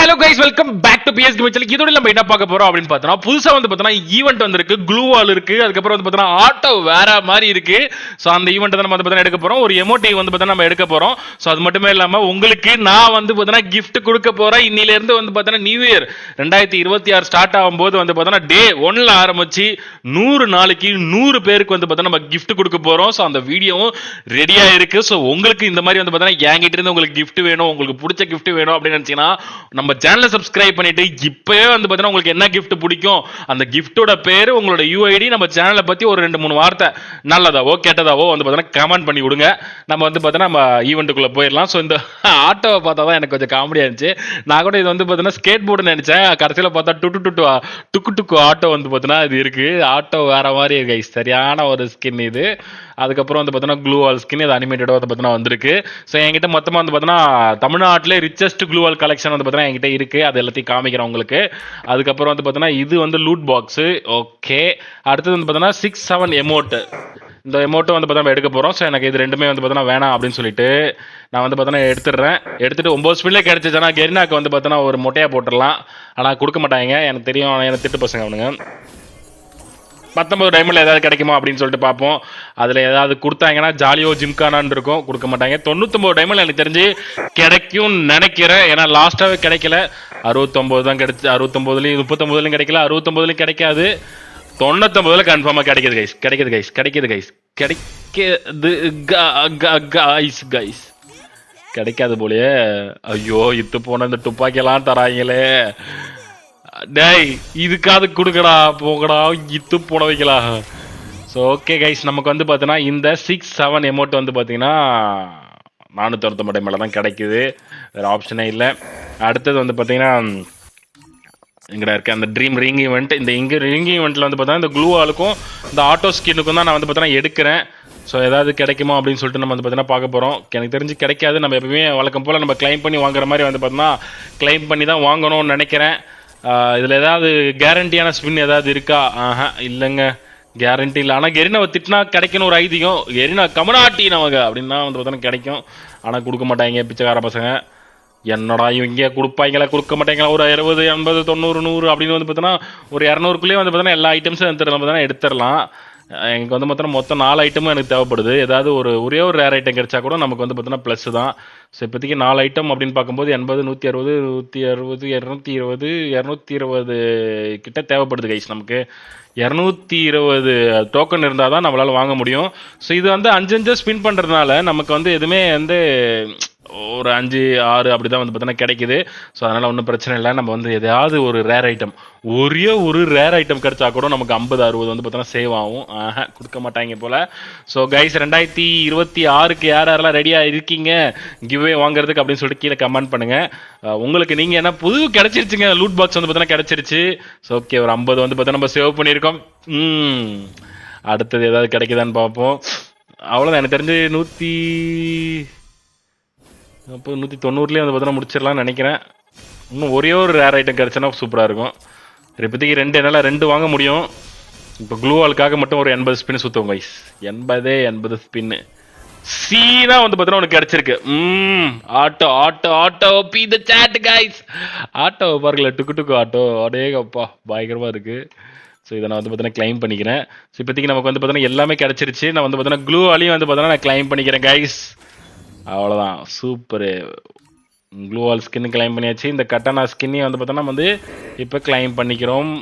Hello guys, welcome back to PS game channel. இதோட நம்ம என்ன பார்க்க போறோம் அப்படின்னு பார்த்தோம்னா, புதுசா வந்து பார்த்தோம்னா ஈவெண்ட் வந்திருக்கு, க்ளூ வால் இருக்கு, அதுக்கப்புறம் வந்து பார்த்தோம்னா ஆட்டோ வேற மாதிரி இருக்கு. ஸோ அந்த ஈவெண்ட் தான் நம்ம வந்து பார்த்தோம்னா எடுக்க போறோம். ஒரு எமோட்டிவ் வந்து பார்த்தோம்னா நம்ம எடுக்க போறோம். ஸோ அது மட்டுமே இல்லாம உங்களுக்கு நான் வந்து பார்த்தோம்னா கிஃப்ட் கொடுக்க போறேன். இன்னில இருந்து வந்து பார்த்தோம்னா நியூ இயர் 2026 ஸ்டார்ட் ஆகும்போது வந்து பார்த்தோம்னா டே 1ல ஆரம்பிச்சு 100 நாளைக்கு 100 பேருக்கு வந்து பார்த்தோம்னா நம்ம கிஃப்ட் கொடுக்க போறோம். ஸோ அந்த வீடியோவும் ரெடியா இருக்கு. ஸோ உங்களுக்கு இந்த மாதிரி வந்து பார்த்தோம்னா என்கிட்ட இருந்து உங்களுக்கு கிஃப்ட் வேணும், உங்களுக்கு பிடிச்ச கிஃப்ட் வேணும் அப்படின்னு நினைச்சீங்கன்னா நம்ம சேனலை சப்ஸ்கிரைப் பண்ணிட்டு இப்பவே வந்து பார்த்தீங்கன்னா உங்களுக்கு என்ன கிஃப்ட் பிடிக்கும், அந்த கிஃப்டோட பேரு, உங்களோட யூஐடி, நம்ம சேனலை பத்தி ஒரு 2-3 வார்த்தை நல்லதாவோ கெட்டதாவோ வந்து பார்த்தீங்கன்னா கமெண்ட் பண்ணி விடுங்க. நம்ம வந்து பார்த்தீங்கன்னா நம்ம ஈவெண்ட்டுக்குள்ள போயிடலாம். ஸோ இந்த ஆட்டோவை பார்த்தா தான் எனக்கு கொஞ்சம் காமெடியா இருந்துச்சு. நான் கூட இது வந்து பார்த்தீங்கன்னா ஸ்கேட் போர்டுன்னு நினைச்சேன். கடைசியில் பார்த்தா டுக்கு டுக்கு ஆட்டோ வந்து பார்த்தீங்கன்னா இது இருக்கு. ஆட்டோ வேற மாதிரி இருக்கு, சரியான ஒரு ஸ்கின் இது. அதுக்கப்புறம் வந்து பார்த்தீங்கன்னா க்ளூ வால் ஸ்கின், இது அனிமேட்டடாக வந்து பார்த்தீங்கன்னா வந்திருக்கு. ஸோ என்கிட்ட மொத்தமாக வந்து பார்த்தீங்கன்னா தமிழ்நாட்டிலே ரிச்சஸ்ட் க்ளூ வால் கலெக்ஷன் வந்து பார்த்தீங்கன்னா என்கிட்ட இருக்கு. அது எல்லாத்தையும் காமிக்கிறேன் உங்களுக்கு. அதுக்கப்புறம் வந்து பார்த்தீங்கன்னா இது வந்து லூட் பாக்ஸு. ஓகே, அடுத்தது வந்து பார்த்தீங்கன்னா 6-7 எமோட். இந்த எமௌண்ட்டும் வந்து பார்த்தா எடுக்க போகிறோம். ஸோ எனக்கு இது ரெண்டுமே வந்து பார்த்தோன்னா வேணாம் அப்படின்னு சொல்லிட்டு நான் வந்து பார்த்தோன்னா எடுத்துட்டு 9 ஸ்பின்லேயே கிடச்சிச்சுன்னா கெரினாக்கு வந்து பார்த்தோன்னா ஒரு மொட்டையாக போட்டுடலாம். ஆனால் கொடுக்க மாட்டாங்க, எனக்கு தெரியும். எனக்கு திட்டு பசங்க அவனுங்க. 19 டைமண்டில் ஏதாவது கிடைக்குமா அப்படின்னு சொல்லிட்டு பார்ப்போம். அதில் ஏதாவது கொடுத்தாங்கன்னா ஜாலியோ ஜிம்கானான்னு இருக்கும். கொடுக்க மாட்டாங்க. 99 டைமண்டில் எனக்கு தெரிஞ்சு கிடைக்கும்னு நினைக்கிறேன். ஏன்னா லாஸ்ட்டாகவே கிடைக்கல. 69 தான் கிடைச்சி. 69லையும் 39லையும் கிடைக்கல, 69லையும் கிடைக்காது. 99ல கன்ஃபார்மாக கிடைக்குது கைஸ். கிடைக்காது போலயே. ஐயோ, இத்து போன இந்த துப்பாக்கியெல்லாம் தராங்களே. டேய், இதுக்காவது கொடுக்கடா, போகடா, இத்து போன வைக்கலாம். ஸோ ஓகே கைஸ், நமக்கு வந்து பார்த்தீங்கன்னா இந்த 6-7 எமௌண்ட் வந்து பார்த்தீங்கன்னா 499 மேலே தான் கிடைக்குது. வேறு ஆப்ஷனே இல்லை. அடுத்தது வந்து பார்த்தீங்கன்னா இங்கே இருக்க அந்த ட்ரீம் ரிங் ஈவெண்ட். இந்த ரிங் ஈவெண்ட்டில் வந்து பார்த்தீங்கன்னா இந்த க்ளூ ஆளுக்கும் இந்த ஆட்டோ ஸ்கின்னுக்கும் தான் நான் வந்து பார்த்தீங்கன்னா எடுக்கிறேன். ஸோ ஏதாவது கிடைக்குமா அப்படின்னு சொல்லிட்டு நம்ம வந்து பார்த்தீங்கன்னா பார்க்க போகிறோம். எனக்கு தெரிஞ்சு கிடைக்காது. நம்ம எப்பவுமே வழக்கம் போல் நம்ம கிளைம் பண்ணி வாங்குற மாதிரி வந்து பார்த்தோம்னா கிளைம் பண்ணி தான் வாங்கணும்னு நினைக்கிறேன். இதில் ஏதாவது கேரண்டியான ஸ்பின் ஏதாவது இருக்கா? இல்லைங்க, கேரண்டி இல்லை. ஆனால் கெரினாவை திட்டினா கிடைக்கணும் ஒரு ஐதீகம். கெரினா கமனாட்டி நமக்கு அப்படின்னா வந்து பார்த்தோன்னா கிடைக்கும். ஆனால் கொடுக்க மாட்டாங்க பிச்சைக்கார பசங்க. என்னடா இவங்க கொடுப்பாங்களா, கொடுக்க மாட்டாங்களா? ஒரு 60, 80, 90, 100 அப்படின்னு வந்து பார்த்தோன்னா ஒரு 200க்குள்ளேயே வந்து பார்த்தோன்னா எல்லா ஐட்டம்ஸும் பார்த்தோன்னா எடுத்துடலாம். எனக்கு வந்து மொத்தம் 4 ஐட்டமும் எனக்கு தேவைப்படுது. ஏதாவது ஒரே ஒரு ரேர் ஐட்டம் கிடைச்சா கூட நமக்கு வந்து பார்த்தோன்னா ப்ளஸ் தான். ஸோ இப்போதைக்கு 4 ஐட்டம் அப்படின்னு பார்க்கும்போது 80, 160, 160, 220, 220 கிட்ட தேவைப்படுது கைஸ். நமக்கு 220 டோக்கன் இருந்தால் தான் நம்மளால் வாங்க முடியும். ஸோ இது வந்து 5 ஸ்பின் பண்ணுறதுனால நமக்கு வந்து எதுவுமே வந்து ஒரு 5, 6 அப்படி தான் வந்து பார்த்தோன்னா கிடைக்குது. ஸோ அதனால் ஒன்றும் பிரச்சனை இல்லை. நம்ம வந்து எதாவது ஒரு ரேர் ஐட்டம், ஒரே ஒரு ரேர் ஐட்டம் கிடைச்சா கூட நமக்கு 50, 60 வந்து பார்த்தோன்னா சேவ் ஆகும். கொடுக்க மாட்டாங்க போல். ஸோ கைஸ், 2026க்கு யாரெல்லாம் ரெடியாக இருக்கீங்க கிவ்வே வாங்குறதுக்கு அப்படின்னு சொல்லிட்டு கீழே கமெண்ட் பண்ணுங்கள். உங்களுக்கு நீங்கள் என்ன புது கிடச்சிருச்சுங்க, லூட் பாக்ஸ் வந்து பார்த்தோன்னா கிடச்சிருச்சு. ஸோ ஓகே, ஒரு 50 வந்து பார்த்தா நம்ம சேவ் பண்ணியிருக்கோம். அடுத்தது ஏதாவது கிடைக்குதான்னு பார்ப்போம். அவ்வளோதான். எனக்கு தெரிஞ்சு 190லேயே வந்து பார்த்தோன்னா முடிச்சிடலாம்னு நினைக்கிறேன். இன்னும் ஒரே ஒரு ரேர் ஐட்டம் கிடச்சுன்னா சூப்பராக இருக்கும். இப்போதைக்கு என்னால் 2 வாங்க முடியும். இப்போ க்ளூ வாலுக்காக மட்டும் ஒரு 80 ஸ்பின் சுற்றுவோம் கைஸ். 80 ஸ்பின்னு சீனா வந்து பார்த்தோன்னா உனக்கு கிடச்சிருக்கு. Auto be the chat guys. Auto பாருங்களேன், டுக்கு ஆட்டோ. அடேங்கப்பா, பயங்கரமாக இருக்குது. ஸோ இதை நான் வந்து பார்த்தீங்கன்னா கிளைம் பண்ணிக்கிறேன். ஸோ இப்போதைக்கு நமக்கு வந்து பார்த்தீங்கன்னா எல்லாமே கிடச்சிருச்சு. நான் வந்து பார்த்தீங்கன்னா க்ளூ வாலையும் வந்து பார்த்தீங்கன்னா நான் கிளைம் பண்ணிக்கிறேன் கைஸ். அவ்வளோதான், சூப்பரு. க்ளூ வால் ஸ்கின்னு கிளைம் பண்ணியாச்சு. இந்த கட்டானா ஸ்கின்னையும் வந்து பார்த்தோன்னா வந்து இப்போ கிளைம் பண்ணிக்கிறோம்.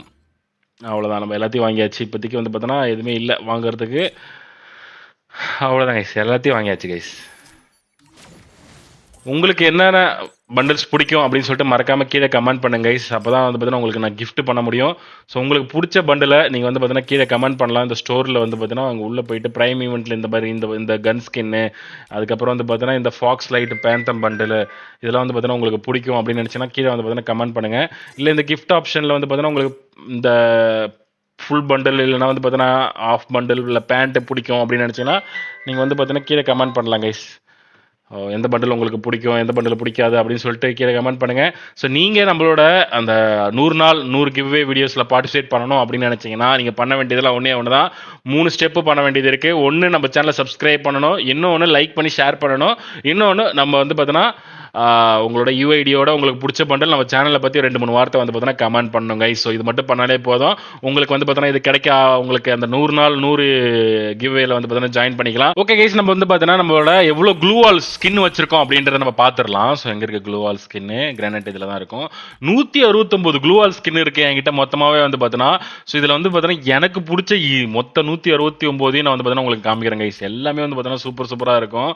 அவ்வளோதான், நம்ம எல்லாத்தையும் வாங்கியாச்சு. இப்போதைக்கு வந்து பார்த்தோன்னா எதுவுமே இல்லை வாங்குறதுக்கு. அவ்வளோதான் கைஸ், எல்லாத்தையும் வாங்கியாச்சு கைஸ். உங்களுக்கு என்னென்ன பண்டில்ஸ் பிடிக்கும் அப்படின்னு சொல்லிட்டு மறக்காமல் கீழே கமெண்ட் பண்ணுங்க கைஸ். அப்போ தான் வந்து பார்த்தீங்கன்னா உங்களுக்கு நான் கிஃப்ட் பண்ண முடியும். ஸோ உங்களுக்கு பிடிச்ச பண்டிலை நீங்கள் வந்து பார்த்தீங்கன்னா கீழே கமெண்ட் பண்ணலாம். இந்த ஸ்டோரில் வந்து பார்த்தீங்கன்னா அங்கே உள்ளே போயிட்டு ப்ரைம் ஈவெண்ட்டில் இந்த மாதிரி இந்த கன் ஸ்கின்னு, அதுக்கப்புறம் வந்து பார்த்தீங்கன்னா இந்த ஃபாக்ஸ் லைட் பேந்தம் பண்டில், இதெல்லாம் வந்து பார்த்தீங்கன்னா உங்களுக்கு பிடிக்கும் அப்படின்னு நினச்சின்னா கீழே வந்து பார்த்தீங்கன்னா கமெண்ட் பண்ணுங்கள். இல்லை இந்த கிஃப்ட் ஆப்ஷனில் வந்து பார்த்தீங்கன்னா உங்களுக்கு இந்த ஃபுல் பண்டில் இல்லைனா வந்து பார்த்தீங்கன்னா ஆஃப் பண்டில் இல்லை பேண்ட்டு பிடிக்கும் அப்படின்னு நினச்சிங்கன்னா நீங்கள் வந்து பார்த்தீங்கன்னா கீழே கமெண்ட் பண்ணலாம் கைஸ். எந்த பண்டில் உங்களுக்கு பிடிக்கும், எந்த பண்டில் பிடிக்காது அப்படின்னு சொல்லிட்டு கீழே கமெண்ட் பண்ணுங்கள். ஸோ நீங்கள் நம்மளோட அந்த 100 நாள் 100 கிவ்வே வீடியோஸில் பார்ட்டிசிபேட் பண்ணணும் அப்படின்னு நினச்சிங்கன்னா நீங்கள் பண்ண வேண்டியதெல்லாம் ஒன்று தான். 3 ஸ்டெப்பு பண்ண வேண்டியது இருக்குது. ஒன்று, நம்ம சேனலை சப்ஸ்கிரைப் பண்ணணும். இன்னொன்று லைக் பண்ணி ஷேர் பண்ணணும். இன்னொன்று நம்ம வந்து பார்த்தோன்னா உங்களோட யூஐடியோட உங்களுக்கு பிடிச்ச பண்டல் நம்ம சேனலை பற்றி 2-3 வார்த்தை வந்து பார்த்தீங்கன்னா கமெண்ட் பண்ணுங்க கைஸ். ஸோ இது மட்டும் பண்ணாலே போதும். உங்களுக்கு வந்து பார்த்தீங்கன்னா இது கிடைக்க உங்களுக்கு அந்த 100 நாள் 100 கிவ்வேல வந்து பார்த்தீங்கன்னா ஜாயின் பண்ணிக்கலாம். ஓகே கைஸ், நம்ம வந்து பார்த்தீங்கன்னா நம்மளோட எவ்வளோ க்ளூவால் ஸ்கின் வச்சிருக்கோம் அப்படின்றத நம்ம பார்த்துடலாம். ஸோ எங்கே இருக்க க்ளூவால் ஸ்கின்னு கிரானைட் இதில் தான் இருக்கும். 169 க்ளூவால் ஸ்கின் இருக்கு என்கிட்ட மொத்தமாகவே வந்து பார்த்தீங்கன்னா. ஸோ இதில் வந்து பார்த்தீங்கன்னா எனக்கு பிடிச்ச மொத்த 169 நான் வந்து பார்த்தீங்கன்னா உங்களுக்கு காமிக்கிறேன் கைஸ். எல்லாமே வந்து பார்த்தீங்கன்னா சூப்பராக இருக்கும்.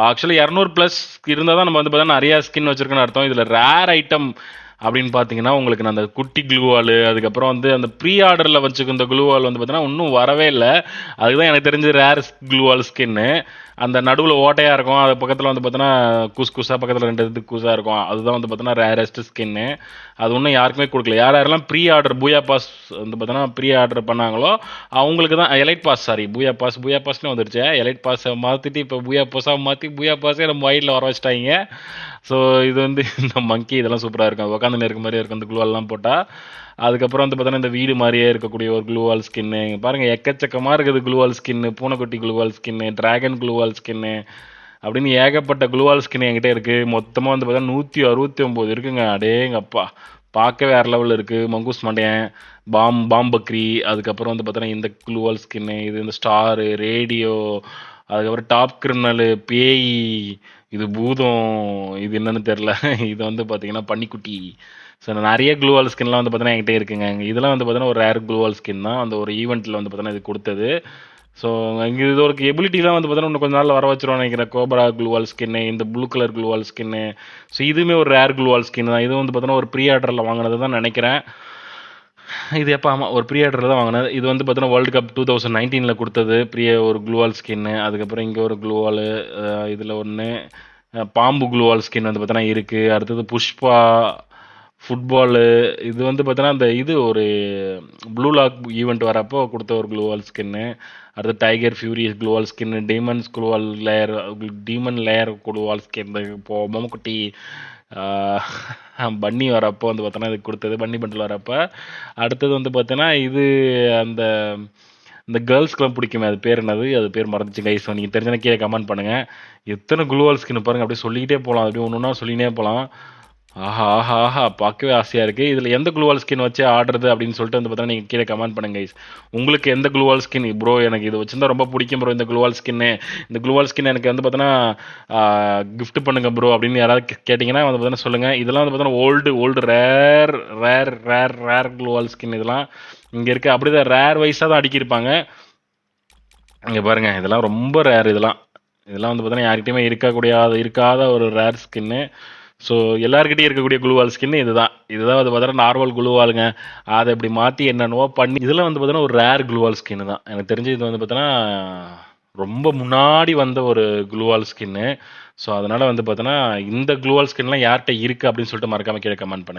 ஆக்சுவலி 200+ இருந்தால் தான் நம்ம வந்து பார்த்தீங்கன்னா நிறைய ஸ்கின் வச்சிருக்கோன்னு அர்த்தம். இதில் ரேர் ஐட்டம் அப்படின்னு பார்த்தீங்கன்னா உங்களுக்கு நான் அந்த குட்டி க்ளூவால், அதுக்கப்புறம் வந்து அந்த ப்ரீ ஆர்டரில் வச்சுக்க இந்த க்ளூவால் வந்து பார்த்தீங்கன்னா இன்னும் வரவே இல்லை. அதுதான் எனக்கு தெரிஞ்ச ரேர் க்ளூவால் ஸ்கின்னு. அந்த நடுவில் ஓட்டையாக இருக்கும், அது பக்கத்தில் வந்து பார்த்தோன்னா குசாக பக்கத்தில் 2 இது குசாக இருக்கும். அதுதான் வந்து பார்த்தோன்னா ரேரஸ்ட் ஸ்கின்னு. அது ஒன்றும் யாருக்குமே கொடுக்கல. யாரெல்லாம் ப்ரீ ஆர்டர் பூயா பாஸ் வந்து பார்த்தோன்னா ப்ரீ ஆர்டர் பண்ணாங்களோ அவங்களுக்கு தான் எலைட் பாஸ், சாரி பூயா பாஸ்னு வந்துருச்சு. எலைட் பாஸை மாற்றிட்டு இப்போ பூயா பாஸாக மாற்றி பூயா பாஸே நம்ம வயிறில் வர வச்சிட்டாங்க. ஸோ இது வந்து இந்த மங்கி இதெல்லாம் சூப்பராக இருக்கும், உட்காந்து இருக்க மாதிரியே இருக்கும் இந்த க்ளூவெல்லாம் போட்டால். அதுக்கப்புறம் வந்து பார்த்தோன்னா இந்த வீடு மாதிரியே இருக்கக்கூடிய ஒரு க்ளூவால் ஸ்கின்னு பாருங்கள், எக்கச்சக்கமாக இருக்குது க்ளூவால் ஸ்கின்னு. பூனைக்குட்டி க்ளூவால் ஸ்கின்னு, டிராகன் க்ளூவால் ஸ்கின்னு அப்படின்னு ஏகப்பட்ட க்ளூவால் ஸ்கின் என்கிட்ட இருக்குது. மொத்தமாக வந்து பார்த்தா 169 இருக்குங்க. அடேங்கப்பா, பார்க்கவே வேறு லெவலில் இருக்குது. மங்கூஸ் மண்டையன், பாம்பக்ரி, அதுக்கப்புறம் வந்து பார்த்தோன்னா இந்த க்ளூவால் ஸ்கின்னு, இது இந்த ஸ்டாரு, ரேடியோ, அதுக்கப்புறம் டாப் கிரிமினலு, பேய், இது பூதம், இது என்னன்னு தெரில. இது வந்து பார்த்தீங்கன்னா பன்னிக்குட்டி. ஸோ நிறைய க்ளூவால் ஸ்கின்லாம் வந்து பார்த்தீங்கன்னா என்கிட்ட இருக்குங்க. இதெல்லாம் வந்து பார்த்தீங்கன்னா ஒரு ரேர் க்ளூவால் ஸ்கின் தான். அந்த ஒரு ஈவெண்ட்டில் வந்து பார்த்தீங்கன்னா இது கொடுத்தது. ஸோ இங்கே இது ஒரு எபிலிட்டிலாம் வந்து பார்த்தீங்கன்னா இன்னும் கொஞ்சம் நாளில் வர வச்சிருவோம் நினைக்கிறேன். கோப்ரா க்ளூவால் ஸ்கின்னு, இந்த ப்ளூ கலர் க்ளூவால் ஸ்கின்னு. ஸோ இதுவுமே ஒரு ரேர் க்ளூவால் ஸ்கின் தான். இது வந்து பார்த்தீங்கன்னா ஒரு ப்ரீ ஆர்டரில் வாங்கினது தான் நினைக்கிறேன். இது எப்போ, ஆமாம், ஒரு ப்ரீ ஆர்டரில் தான் வாங்கினது. இது வந்து பார்த்தீங்கன்னா வேர்ல்டு கப் 2019 கொடுத்தது ஒரு க்ளூவால் ஸ்கின்னு. அதுக்கப்புறம் இங்கே ஒரு க்ளூவால், இதில் ஒன்று பாம்பு க்ளூவால் ஸ்கின் வந்து பார்த்தீங்கன்னா இருக்குது. அடுத்தது புஷ்பா ஃபுட்பாலு, இது வந்து பார்த்தீங்கன்னா அந்த இது ஒரு ப்ளூ லாக் ஈவெண்ட் வரப்போ கொடுத்த ஒரு க்ளூவால் ஸ்கின்னு. அடுத்து tiger furious gloo wall skin, demons gloo wall layer, demon layer gloo wall skin. இப்போ மொமக்குட்டி பன்னி வரப்போ வந்து பார்த்தோன்னா இது கொடுத்தது, பன்னி பண்டில் வரப்போ. அடுத்தது வந்து பார்த்தீங்கன்னா இது அந்த இந்த கேர்ள்ஸ்க்குலாம் பிடிக்குமே, அது பேர் என்னது, அது பேர் மறந்துச்சு கைஸ். நீங்கள் தெரிஞ்சனா கீழே கமெண்ட் பண்ணுங்கள். எத்தனை க்ளூவால் ஸ்கின் பாருங்கள், அப்படியே சொல்லிக்கிட்டே போகலாம், அப்படியே ஒன்று ஒன்றா சொல்லினே போகலாம். ஆஹா ஆஹா ஆஹா, பார்க்கவே ஆசையாக இருக்குது. இதில் எந்த க்ளூவால் ஸ்கின் வச்சு ஆடுறது அப்படின்னு சொல்லிட்டு வந்து பார்த்தீங்கன்னா நீங்கள் கீழே கமெண்ட் பண்ணுங்க கைஸ். உங்களுக்கு எந்த க்ளூவால் ஸ்கின் ப்ரோ, எனக்கு இது வச்சுருந்தா ரொம்ப பிடிக்கும் ப்ரோ, இந்த க்ளூவால் ஸ்கின்னு, இந்த க்ளூவால் ஸ்கின் எனக்கு வந்து பார்த்தீங்கன்னா கிஃப்ட் பண்ணுங்க ப்ரோ அப்படின்னு யாராவது கேட்டிங்கன்னா வந்து பார்த்தீங்கன்னா சொல்லுங்கள். இதெல்லாம் வந்து பார்த்தீங்கன்னா old rare rare rare rare gloo wall skin. இதெல்லாம் இங்கே இருக்குது, அப்படி தான் ரேர் வைஸாக தான் அடிக்கிருப்பாங்க. இங்கே பாருங்கள், இதெல்லாம் ரொம்ப ரேர். இதெல்லாம் வந்து பார்த்தீங்கன்னா யார்கிட்டையுமே இருக்காத ஒரு ரேர் ஸ்கின்னு. ஸோ எல்லாருக்கிட்டையும் இருக்கக்கூடிய க்ளூவால் ஸ்கின்னு இதுதான் வந்து பார்த்தீங்கன்னா நார்மல் க்ளூவாலுங்க. அதை இப்படி மாற்றி என்னென்னவோ பண்ணி இதெல்லாம் வந்து பார்த்தீங்கன்னா ஒரு ரேர் க்ளூவால் ஸ்கின்னு தான். எனக்கு தெரிஞ்சு இது வந்து பார்த்தீங்கன்னா ரொம்ப முன்னாடி வந்த ஒரு க்ளூவால் ஸ்கின்னு. ஸோ அதனால் வந்து பார்த்தீங்கன்னா இந்த க்ளூவால் ஸ்கின்லாம் யார்கிட்ட இருக்குது அப்படின்னு சொல்லிட்டு மறக்காமல் கீழே கமெண்ட் பண்ணுங்க.